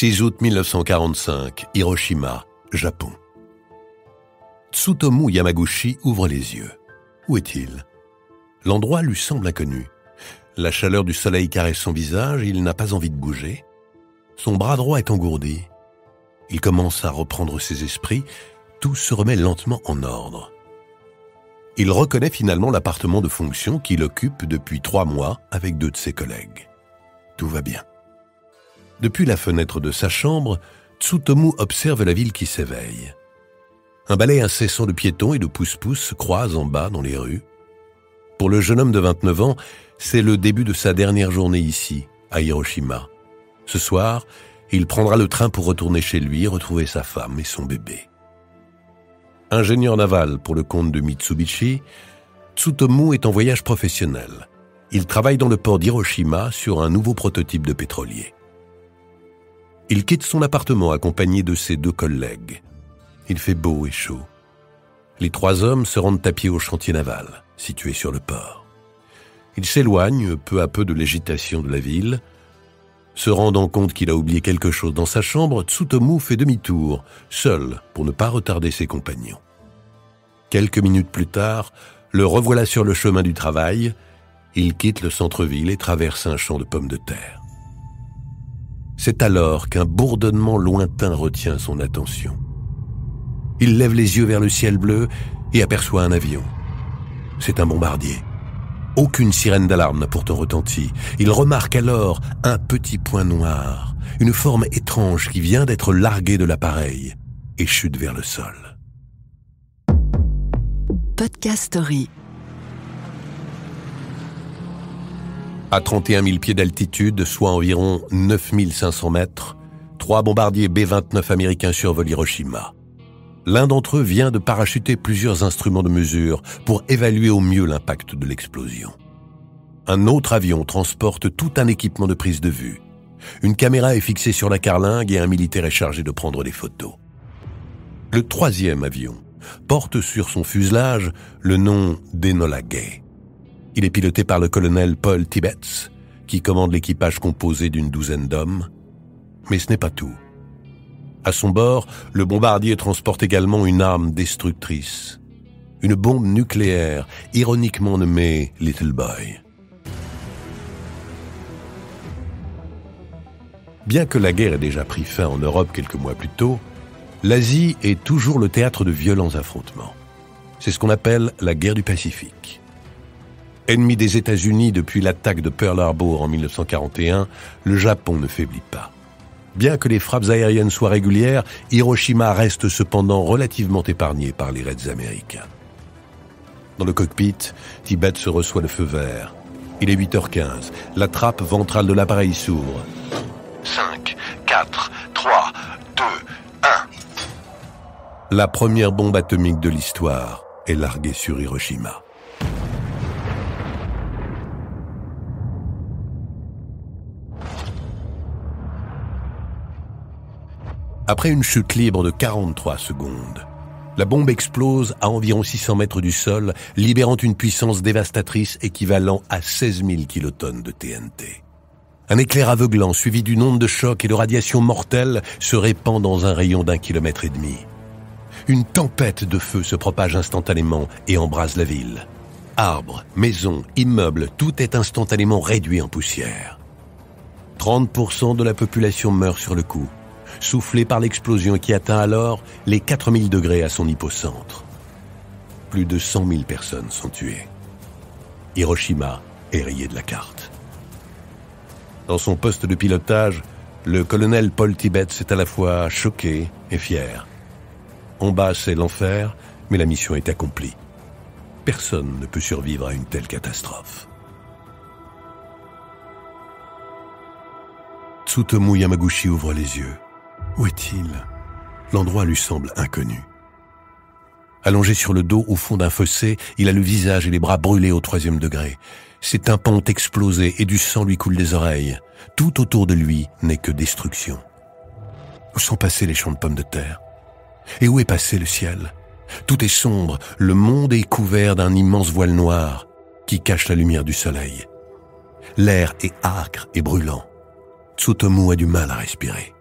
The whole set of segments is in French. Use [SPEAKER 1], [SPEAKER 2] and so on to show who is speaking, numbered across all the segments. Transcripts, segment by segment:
[SPEAKER 1] 6 août 1945, Hiroshima, Japon. Tsutomu Yamaguchi ouvre les yeux. Où est-il? L'endroit lui semble inconnu. La chaleur du soleil caresse son visage, il n'a pas envie de bouger. Son bras droit est engourdi. Il commence à reprendre ses esprits, tout se remet lentement en ordre. Il reconnaît finalement l'appartement de fonction qu'il occupe depuis 3 mois avec 2 de ses collègues. Tout va bien. Depuis la fenêtre de sa chambre, Tsutomu observe la ville qui s'éveille. Un balai incessant de piétons et de pousse-pousse se croise en bas dans les rues. Pour le jeune homme de 29 ans, c'est le début de sa dernière journée ici, à Hiroshima. Ce soir, il prendra le train pour retourner chez lui, retrouver sa femme et son bébé. Ingénieur naval pour le compte de Mitsubishi, Tsutomu est en voyage professionnel. Il travaille dans le port d'Hiroshima sur un nouveau prototype de pétrolier. Il quitte son appartement accompagné de ses 2 collègues. Il fait beau et chaud. Les 3 hommes se rendent à pied au chantier naval, situé sur le port. Ils s'éloignent peu à peu de l'agitation de la ville. Se rendant compte qu'il a oublié quelque chose dans sa chambre, Tsutomu fait demi-tour, seul, pour ne pas retarder ses compagnons. Quelques minutes plus tard, le revoilà sur le chemin du travail. Il quitte le centre-ville et traverse un champ de pommes de terre. C'est alors qu'un bourdonnement lointain retient son attention. Il lève les yeux vers le ciel bleu et aperçoit un avion. C'est un bombardier. Aucune sirène d'alarme n'a pourtant retenti. Il remarque alors un petit point noir, une forme étrange qui vient d'être larguée de l'appareil et chute vers le sol.
[SPEAKER 2] Podcast Story.
[SPEAKER 1] À 31 000 pieds d'altitude, soit environ 9 500 mètres, 3 bombardiers B-29 américains survolent Hiroshima. L'un d'entre eux vient de parachuter plusieurs instruments de mesure pour évaluer au mieux l'impact de l'explosion. Un autre avion transporte tout un équipement de prise de vue. Une caméra est fixée sur la carlingue et un militaire est chargé de prendre des photos. Le 3e avion porte sur son fuselage le nom d'Enola Gay. Il est piloté par le colonel Paul Tibbets, qui commande l'équipage composé d'une 12aine d'hommes. Mais ce n'est pas tout. À son bord, le bombardier transporte également une arme destructrice, une bombe nucléaire, ironiquement nommée Little Boy. Bien que la guerre ait déjà pris fin en Europe quelques mois plus tôt, l'Asie est toujours le théâtre de violents affrontements. C'est ce qu'on appelle la guerre du Pacifique. Ennemi des États-Unis depuis l'attaque de Pearl Harbor en 1941, le Japon ne faiblit pas. Bien que les frappes aériennes soient régulières, Hiroshima reste cependant relativement épargné par les raids américains. Dans le cockpit, Tibbets se reçoit le feu vert. Il est 8h15. La trappe ventrale de l'appareil s'ouvre. 5, 4, 3, 2, 1. La première bombe atomique de l'histoire est larguée sur Hiroshima. Après une chute libre de 43 secondes, la bombe explose à environ 600 mètres du sol, libérant une puissance dévastatrice équivalent à 16 000 kilotonnes de TNT. Un éclair aveuglant suivi d'une onde de choc et de radiation mortelle se répand dans un rayon d'1,5 km. Une tempête de feu se propage instantanément et embrase la ville. Arbres, maisons, immeubles, tout est instantanément réduit en poussière. 30% de la population meurt sur le coup, soufflé par l'explosion qui atteint alors les 4000 degrés à son hypocentre. Plus de 100 000 personnes sont tuées. Hiroshima est rayé de la carte. Dans son poste de pilotage, le colonel Paul Tibbets est à la fois choqué et fier. En bas, c'est l'enfer, mais la mission est accomplie. Personne ne peut survivre à une telle catastrophe. Tsutomu Yamaguchi ouvre les yeux. Où est-il? L'endroit lui semble inconnu. Allongé sur le dos au fond d'un fossé, il a le visage et les bras brûlés au 3e degré. Ses tympans ont explosé et du sang lui coule des oreilles. Tout autour de lui n'est que destruction. Où sont passés les champs de pommes de terre? Et où est passé le ciel? Tout est sombre, le monde est couvert d'un immense voile noir qui cache la lumière du soleil. L'air est âcre et brûlant. Tsutomu a du mal à respirer.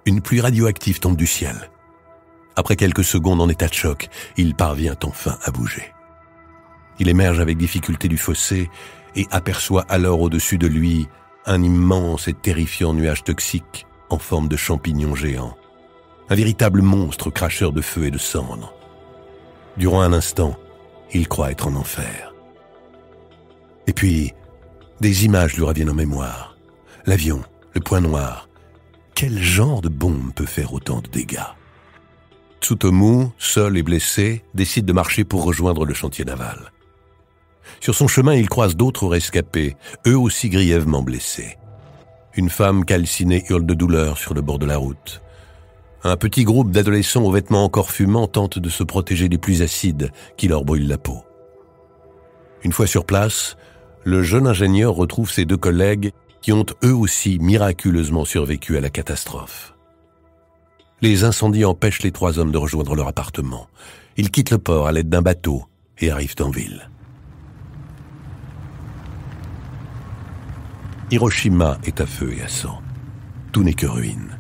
[SPEAKER 1] une pluie radioactive tombe du ciel. Après quelques secondes en état de choc, il parvient enfin à bouger. Il émerge avec difficulté du fossé et aperçoit alors au-dessus de lui un immense et terrifiant nuage toxique en forme de champignon géant. Un véritable monstre cracheur de feu et de cendres. Durant un instant, il croit être en enfer. Et puis, des images lui reviennent en mémoire. L'avion, le point noir. Quel genre de bombe peut faire autant de dégâts? Tsutomu, seul et blessé, décide de marcher pour rejoindre le chantier naval. Sur son chemin, il croise d'autres rescapés, eux aussi grièvement blessés. Une femme calcinée hurle de douleur sur le bord de la route. Un petit groupe d'adolescents aux vêtements encore fumants tente de se protéger des pluies acides qui leur brûlent la peau. Une fois sur place, le jeune ingénieur retrouve ses deux collègues qui ont eux aussi miraculeusement survécu à la catastrophe. Les incendies empêchent les trois hommes de rejoindre leur appartement. Ils quittent le port à l'aide d'un bateau et arrivent en ville. Hiroshima est à feu et à sang. Tout n'est que ruine.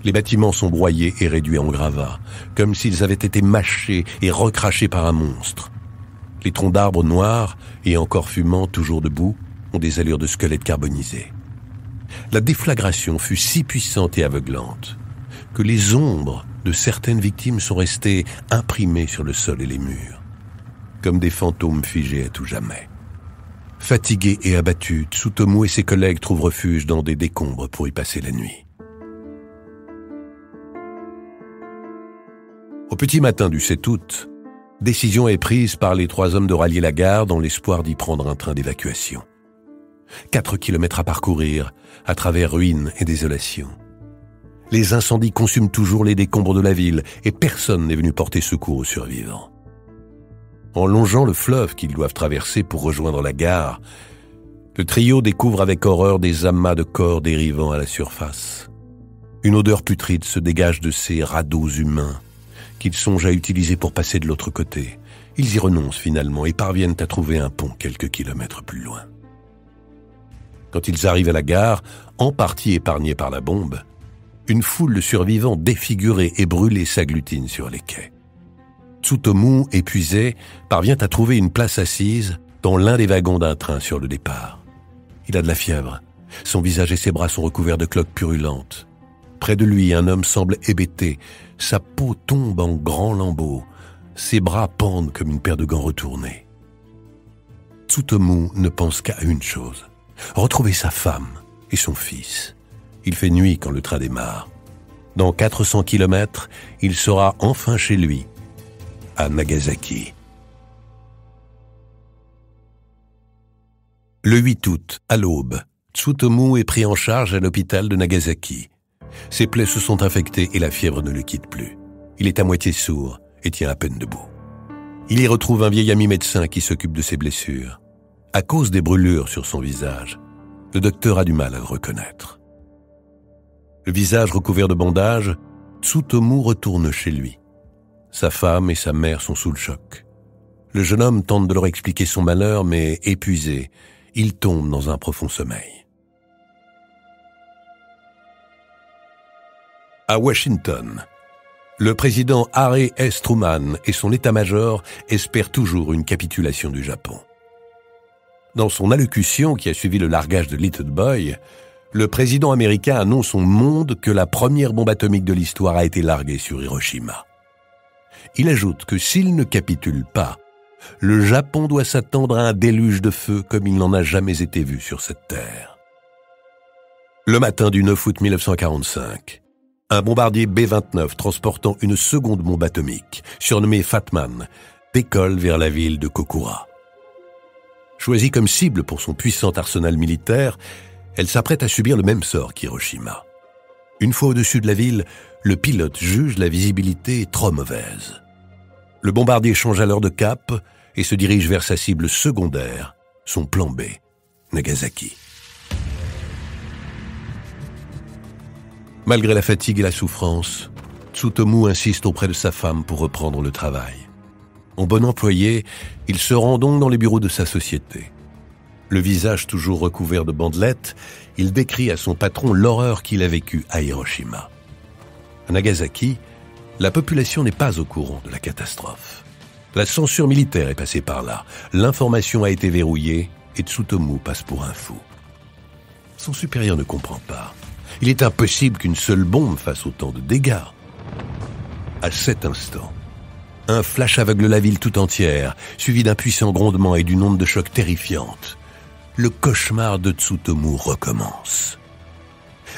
[SPEAKER 1] Les bâtiments sont broyés et réduits en gravats, comme s'ils avaient été mâchés et recrachés par un monstre. Les troncs d'arbres noirs et encore fumants, toujours debout, ont des allures de squelettes carbonisés. La déflagration fut si puissante et aveuglante que les ombres de certaines victimes sont restées imprimées sur le sol et les murs, comme des fantômes figés à tout jamais. Fatigués et abattus, Tsutomu et ses collègues trouvent refuge dans des décombres pour y passer la nuit. Au petit matin du 7 août, décision est prise par les trois hommes de rallier la gare dans l'espoir d'y prendre un train d'évacuation. 4 kilomètres à parcourir, à travers ruines et désolations. Les incendies consument toujours les décombres de la ville et personne n'est venu porter secours aux survivants. En longeant le fleuve qu'ils doivent traverser pour rejoindre la gare, le trio découvre avec horreur des amas de corps dérivant à la surface. Une odeur putride se dégage de ces radeaux humains qu'ils songent à utiliser pour passer de l'autre côté. Ils y renoncent finalement et parviennent à trouver un pont quelques kilomètres plus loin. Quand ils arrivent à la gare, en partie épargnés par la bombe, une foule de survivants défigurés et brûlés s'agglutine sur les quais. Tsutomu, épuisé, parvient à trouver une place assise dans l'un des wagons d'un train sur le départ. Il a de la fièvre. Son visage et ses bras sont recouverts de cloques purulentes. Près de lui, un homme semble hébété. Sa peau tombe en grands lambeaux. Ses bras pendent comme une paire de gants retournés. Tsutomu ne pense qu'à une chose: retrouver sa femme et son fils. Il fait nuit quand le train démarre. Dans 400 kilomètres, il sera enfin chez lui, à Nagasaki. Le 8 août, à l'aube, Tsutomu est pris en charge à l'hôpital de Nagasaki. Ses plaies se sont infectées et la fièvre ne le quitte plus. Il est à moitié sourd et tient à peine debout. Il y retrouve un vieil ami médecin qui s'occupe de ses blessures. À cause des brûlures sur son visage, le docteur a du mal à le reconnaître. Le visage recouvert de bandages, Tsutomu retourne chez lui. Sa femme et sa mère sont sous le choc. Le jeune homme tente de leur expliquer son malheur, mais épuisé, il tombe dans un profond sommeil. À Washington, le président Harry S. Truman et son état-major espèrent toujours une capitulation du Japon. Dans son allocution qui a suivi le largage de Little Boy, le président américain annonce au monde que la première bombe atomique de l'histoire a été larguée sur Hiroshima. Il ajoute que s'il ne capitule pas, le Japon doit s'attendre à un déluge de feu comme il n'en a jamais été vu sur cette terre. Le matin du 9 août 1945, un bombardier B-29 transportant une seconde bombe atomique, surnommée Fat Man, décolle vers la ville de Kokura. Choisie comme cible pour son puissant arsenal militaire, elle s'apprête à subir le même sort qu'Hiroshima. Une fois au-dessus de la ville, le pilote juge la visibilité trop mauvaise. Le bombardier change alors de cap et se dirige vers sa cible secondaire, son plan B, Nagasaki. Malgré la fatigue et la souffrance, Tsutomu insiste auprès de sa femme pour reprendre le travail. En bon employé, il se rend donc dans les bureaux de sa société. Le visage toujours recouvert de bandelettes, il décrit à son patron l'horreur qu'il a vécue à Hiroshima. À Nagasaki, la population n'est pas au courant de la catastrophe. La censure militaire est passée par là. L'information a été verrouillée et Tsutomu passe pour un fou. Son supérieur ne comprend pas. Il est impossible qu'une seule bombe fasse autant de dégâts. À cet instant, un flash aveugle la ville tout entière, suivi d'un puissant grondement et d'une onde de choc terrifiante. Le cauchemar de Tsutomu recommence.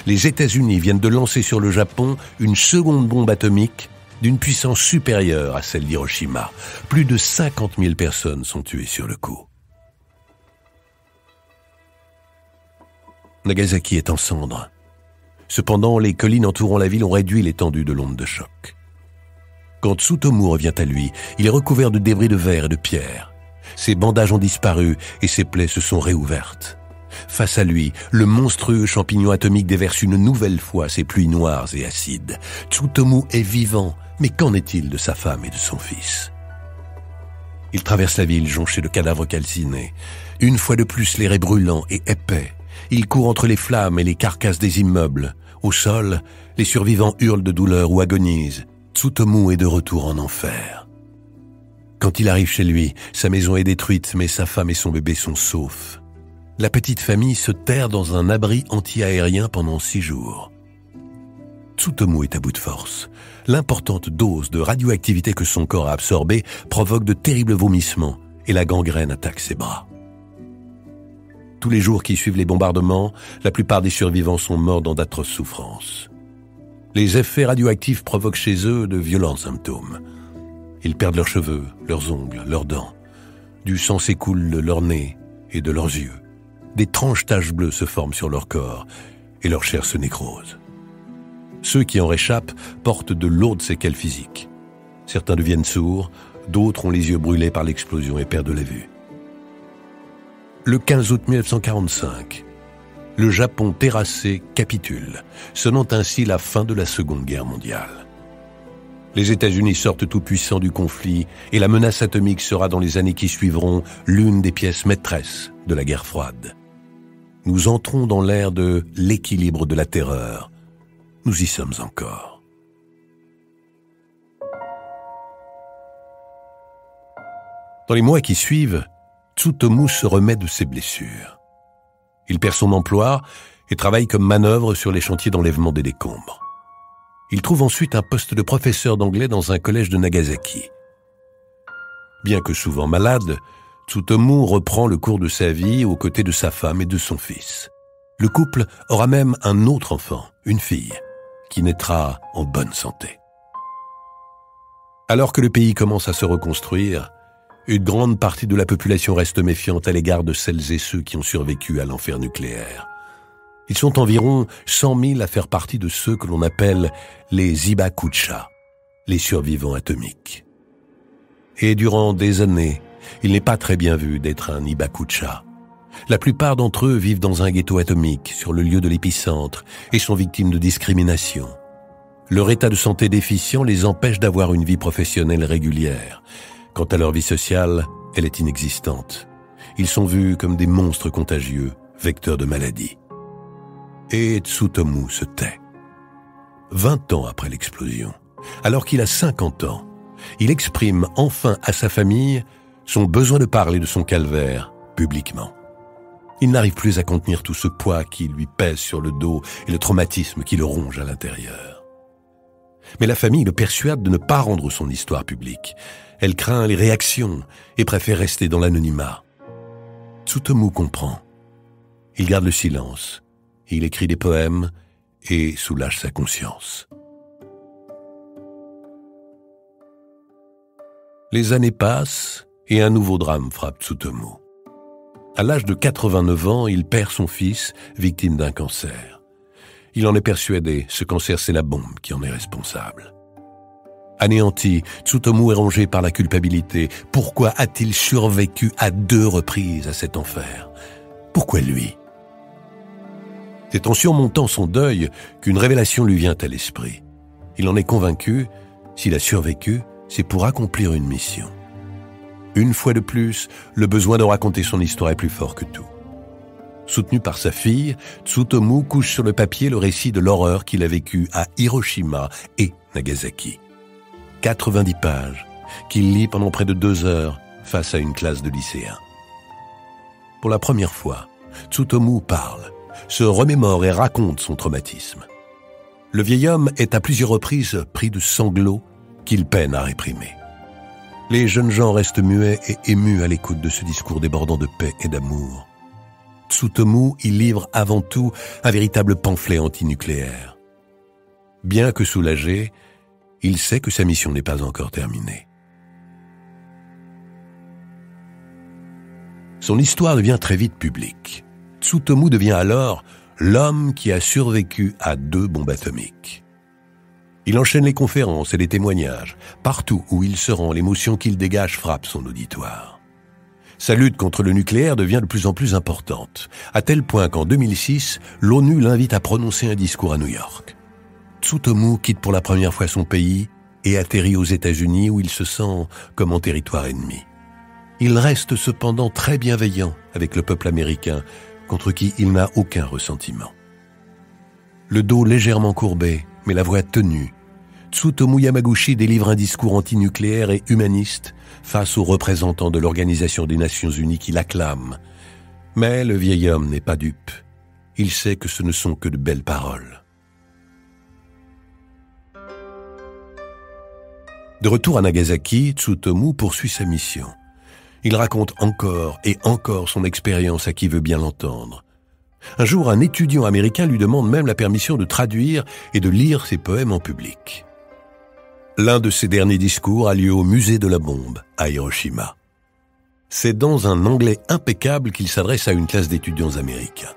[SPEAKER 1] Les États-Unis viennent de lancer sur le Japon une seconde bombe atomique d'une puissance supérieure à celle d'Hiroshima. Plus de 50 000 personnes sont tuées sur le coup. Nagasaki est en cendres. Cependant, les collines entourant la ville ont réduit l'étendue de l'onde de choc. Quand Tsutomu revient à lui, il est recouvert de débris de verre et de pierre. Ses bandages ont disparu et ses plaies se sont réouvertes. Face à lui, le monstrueux champignon atomique déverse une nouvelle fois ses pluies noires et acides. Tsutomu est vivant, mais qu'en est-il de sa femme et de son fils? Il traverse la ville jonchée de cadavres calcinés. Une fois de plus, l'air est brûlant et épais. Il court entre les flammes et les carcasses des immeubles. Au sol, les survivants hurlent de douleur ou agonisent. Tsutomu est de retour en enfer. Quand il arrive chez lui, sa maison est détruite, mais sa femme et son bébé sont saufs. La petite famille se terre dans un abri anti-aérien pendant 6 jours. Tsutomu est à bout de force. L'importante dose de radioactivité que son corps a absorbée provoque de terribles vomissements et la gangrène attaque ses bras. Tous les jours qui suivent les bombardements, la plupart des survivants sont morts dans d'atroces souffrances. Les effets radioactifs provoquent chez eux de violents symptômes. Ils perdent leurs cheveux, leurs ongles, leurs dents. Du sang s'écoule de leur nez et de leurs yeux. D'étranges taches bleues se forment sur leur corps et leur chair se nécrose. Ceux qui en réchappent portent de lourdes séquelles physiques. Certains deviennent sourds, d'autres ont les yeux brûlés par l'explosion et perdent la vue. Le 15 août 1945, le Japon terrassé capitule, sonnant ainsi la fin de la Seconde Guerre mondiale. Les États-Unis sortent tout puissants du conflit et la menace atomique sera dans les années qui suivront l'une des pièces maîtresses de la guerre froide. Nous entrons dans l'ère de l'équilibre de la terreur. Nous y sommes encore. Dans les mois qui suivent, Tsutomu se remet de ses blessures. Il perd son emploi et travaille comme manœuvre sur les chantiers d'enlèvement des décombres. Il trouve ensuite un poste de professeur d'anglais dans un collège de Nagasaki. Bien que souvent malade, Tsutomu reprend le cours de sa vie aux côtés de sa femme et de son fils. Le couple aura même un autre enfant, une fille, qui naîtra en bonne santé. Alors que le pays commence à se reconstruire, une grande partie de la population reste méfiante à l'égard de celles et ceux qui ont survécu à l'enfer nucléaire. Ils sont environ 100 000 à faire partie de ceux que l'on appelle les Hibakusha, les survivants atomiques. Et durant des années, il n'est pas très bien vu d'être un Hibakusha. La plupart d'entre eux vivent dans un ghetto atomique sur le lieu de l'épicentre et sont victimes de discrimination. Leur état de santé déficient les empêche d'avoir une vie professionnelle régulière. Quant à leur vie sociale, elle est inexistante. Ils sont vus comme des monstres contagieux, vecteurs de maladies. Et Tsutomu se tait. 20 ans après l'explosion, alors qu'il a 50 ans, il exprime enfin à sa famille son besoin de parler de son calvaire publiquement. Il n'arrive plus à contenir tout ce poids qui lui pèse sur le dos et le traumatisme qui le ronge à l'intérieur. Mais la famille le persuade de ne pas rendre son histoire publique. Elle craint les réactions et préfère rester dans l'anonymat. Tsutomu comprend. Il garde le silence. Il écrit des poèmes et soulage sa conscience. Les années passent et un nouveau drame frappe Tsutomu. À l'âge de 89 ans, il perd son fils, victime d'un cancer. Il en est persuadé, ce cancer c'est la bombe qui en est responsable. Anéanti, Tsutomu est rongé par la culpabilité. Pourquoi a-t-il survécu à 2 reprises à cet enfer? Pourquoi lui? C'est en surmontant son deuil qu'une révélation lui vient à l'esprit. Il en est convaincu, s'il a survécu, c'est pour accomplir une mission. Une fois de plus, le besoin de raconter son histoire est plus fort que tout. Soutenu par sa fille, Tsutomu couche sur le papier le récit de l'horreur qu'il a vécue à Hiroshima et Nagasaki. 90 pages qu'il lit pendant près de 2 heures face à une classe de lycéens. Pour la première fois, Tsutomu parle, se remémore et raconte son traumatisme. Le vieil homme est à plusieurs reprises pris de sanglots qu'il peine à réprimer. Les jeunes gens restent muets et émus à l'écoute de ce discours débordant de paix et d'amour. Tsutomu y livre avant tout un véritable pamphlet antinucléaire. Bien que soulagé, il sait que sa mission n'est pas encore terminée. Son histoire devient très vite publique. Tsutomu devient alors l'homme qui a survécu à 2 bombes atomiques. Il enchaîne les conférences et les témoignages. Partout où il se rend, l'émotion qu'il dégage frappe son auditoire. Sa lutte contre le nucléaire devient de plus en plus importante, à tel point qu'en 2006, l'ONU l'invite à prononcer un discours à New York. Tsutomu quitte pour la première fois son pays et atterrit aux États-Unis où il se sent comme en territoire ennemi. Il reste cependant très bienveillant avec le peuple américain, contre qui il n'a aucun ressentiment. Le dos légèrement courbé, mais la voix tenue, Tsutomu Yamaguchi délivre un discours antinucléaire et humaniste face aux représentants de l'Organisation des Nations Unies qui l'acclament. Mais le vieil homme n'est pas dupe. Il sait que ce ne sont que de belles paroles. De retour à Nagasaki, Tsutomu poursuit sa mission. Il raconte encore et encore son expérience à qui veut bien l'entendre. Un jour, un étudiant américain lui demande même la permission de traduire et de lire ses poèmes en public. L'un de ses derniers discours a lieu au musée de la bombe, à Hiroshima. C'est dans un anglais impeccable qu'il s'adresse à une classe d'étudiants américains.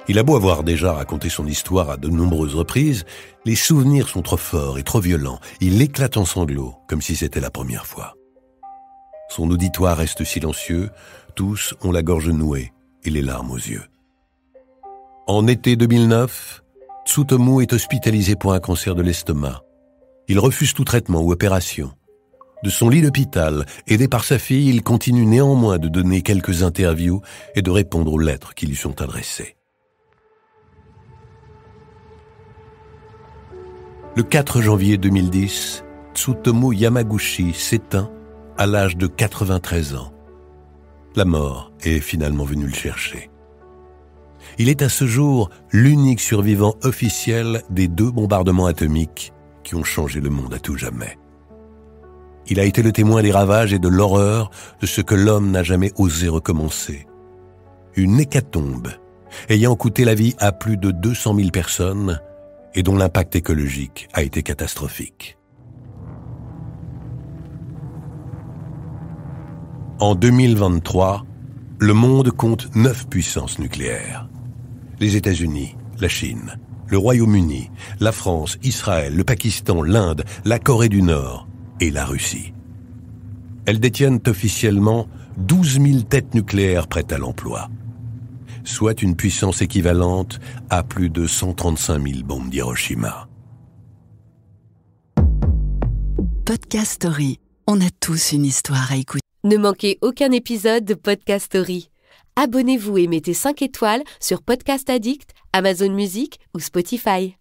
[SPEAKER 1] Il a beau avoir déjà raconté son histoire à de nombreuses reprises, les souvenirs sont trop forts et trop violents. Il éclate en sanglots, comme si c'était la première fois. Son auditoire reste silencieux, tous ont la gorge nouée et les larmes aux yeux. En été 2009, Tsutomu est hospitalisé pour un cancer de l'estomac. Il refuse tout traitement ou opération. De son lit d'hôpital, aidé par sa fille, il continue néanmoins de donner quelques interviews et de répondre aux lettres qui lui sont adressées. Le 4 janvier 2010, Tsutomu Yamaguchi s'éteint à l'âge de 93 ans. La mort est finalement venue le chercher. Il est à ce jour l'unique survivant officiel des 2 bombardements atomiques qui ont changé le monde à tout jamais. Il a été le témoin des ravages et de l'horreur de ce que l'homme n'a jamais osé recommencer. Une hécatombe ayant coûté la vie à plus de 200 000 personnes et dont l'impact écologique a été catastrophique. En 2023, le monde compte 9 puissances nucléaires. Les États-Unis, la Chine, le Royaume-Uni, la France, Israël, le Pakistan, l'Inde, la Corée du Nord et la Russie. Elles détiennent officiellement 12 000 têtes nucléaires prêtes à l'emploi, soit une puissance équivalente à plus de 135 000 bombes d'Hiroshima.
[SPEAKER 2] Podcast Story. On a tous une histoire à écouter.
[SPEAKER 3] Ne manquez aucun épisode de Podcast Story. Abonnez-vous et mettez 5 étoiles sur Podcast Addict, Amazon Music ou Spotify.